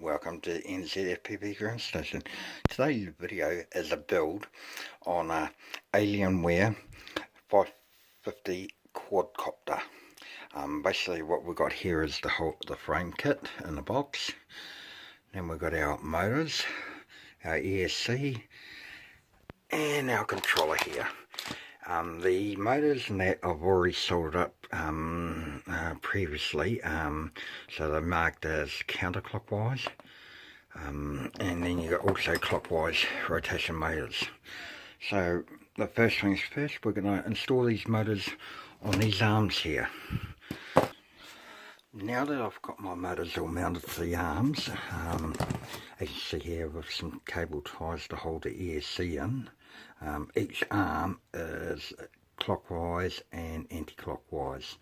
welcome to NZFPB Ground Station. Today's video is a build on a Alienware 550 quadcopter. Basically what we've got here is the frame kit in the box. Then we've got our motors, our ESC and our controller here. The motors and that I've already solddered up previously, so they're marked as counterclockwise, and then you've got also clockwise rotation motors. So the first things first, we're going to install these motors on these arms here. Now that I've got my motors all mounted to the arms, as you see here with some cable ties to hold the ESC in, each arm is clockwise and anti-clockwise.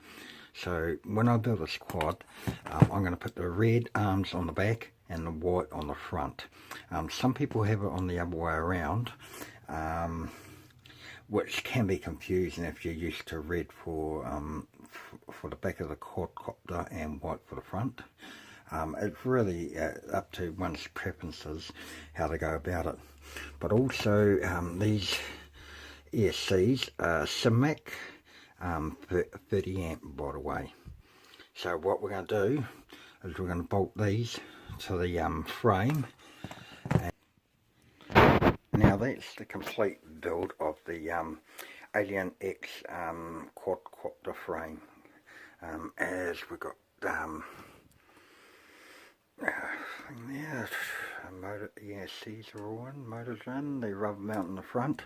So when I build this quad, I'm going to put the red arms on the back and the white on the front. Some people have it on the other way around, which can be confusing if you're used to red for the back of the quadcopter and white for the front. It's really up to one's preferences how to go about it. But also these ESCs are CMAC 30 amp, by the way. So what we're going to do is we're going to bolt these to the frame. And now that's the complete build of the Alein X quadcopter frame. As we've got yeah, motor ESCs are all in, motors in, the rubber mount in the front.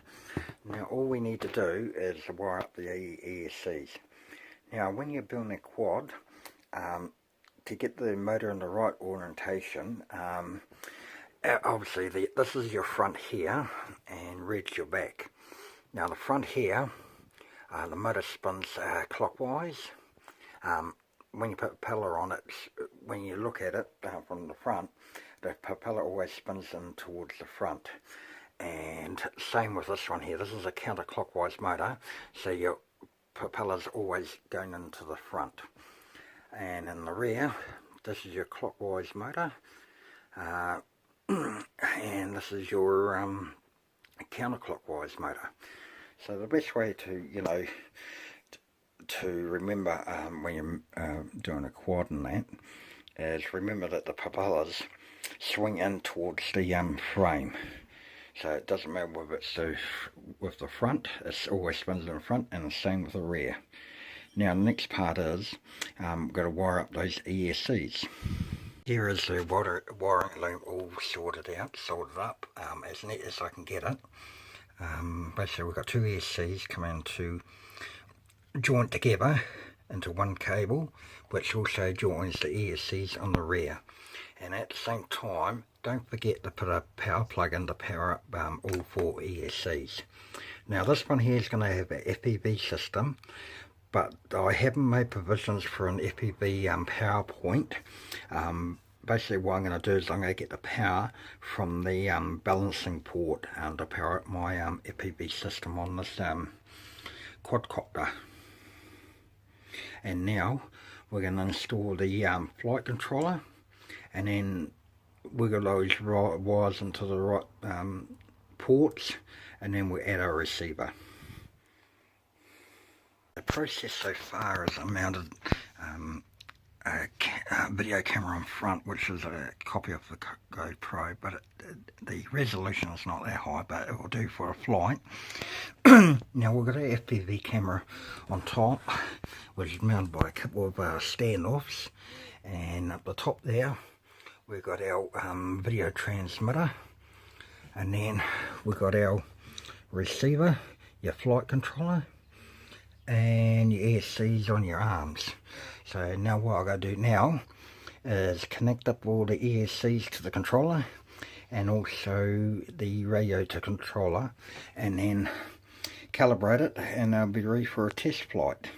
Now all we need to do is wire up the ESCs. Now when you're building a quad, to get the motor in the right orientation, obviously this is your front here and red's your back. Now the front here, the motor spins clockwise. When you put a propeller on it, when you look at it from the front, the propeller always spins in towards the front. And same with this one here. This is a counterclockwise motor, so your propeller's always going into the front. And in the rear, this is your clockwise motor, and this is your counterclockwise motor. So the best way to, to remember when you're doing a quad and that, is remember that the propellers swing in towards the frame. So it doesn't matter whether it's with the front, it's always spins in the front, and the same with the rear. Now the next part is, we've got to wire up those ESCs. Here is the wiring loom all sorted up, as neat as I can get it. Basically we've got two ESCs coming to joint together into one cable, which also joins the ESCs on the rear. And at the same time, don't forget to put a power plug in to power up all four ESCs. Now this one here is going to have an FPV system, but I haven't made provisions for an FPV power point. Basically what I'm going to do is I'm going to get the power from the balancing port to power up my FPV system on this quadcopter. And now we're going to install the flight controller, and then wiggle those wires into the right ports, and then we'll add our receiver. The process so far is I mounted a video camera on front, which is a copy of the GoPro, but the resolution is not that high, but it will do for a flight. Now we've got an FPV camera on top, which is mounted by a couple of standoffs, and up the top there we've got our video transmitter, and then we've got our receiver, your flight controller, and your ESCs on your arms. So now what I'm going to do now is connect up all the ESCs to the controller, and also the radio to controller, and then calibrate it, and I'll be ready for a test flight.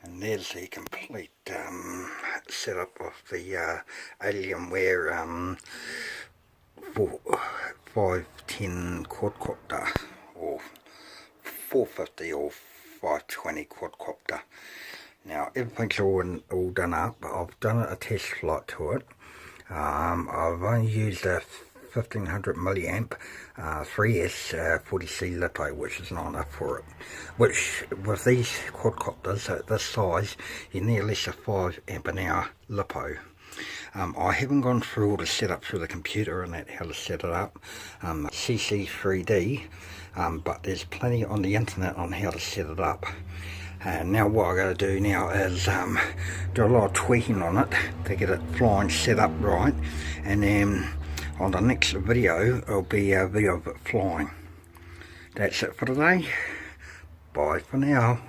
And there's the complete setup of the Alienware 510 quadcopter, or 450 or 520 quadcopter. Now everything's all done up. I've done a test flight to it, I've only used a 1500 milliamp 3S 40C LiPo, which is not enough for it. Which, with these quadcopters at this size, you need at least a 5 amp an hour LiPo. I haven't gone through all the setup through the computer and that, how to set it up, CC3D, but there's plenty on the internet on how to set it up. And now what I got to do now is do a lot of tweaking on it to get it flying set up right, and then on the next video it'll be a video of it flying. That's it for today. Bye for now.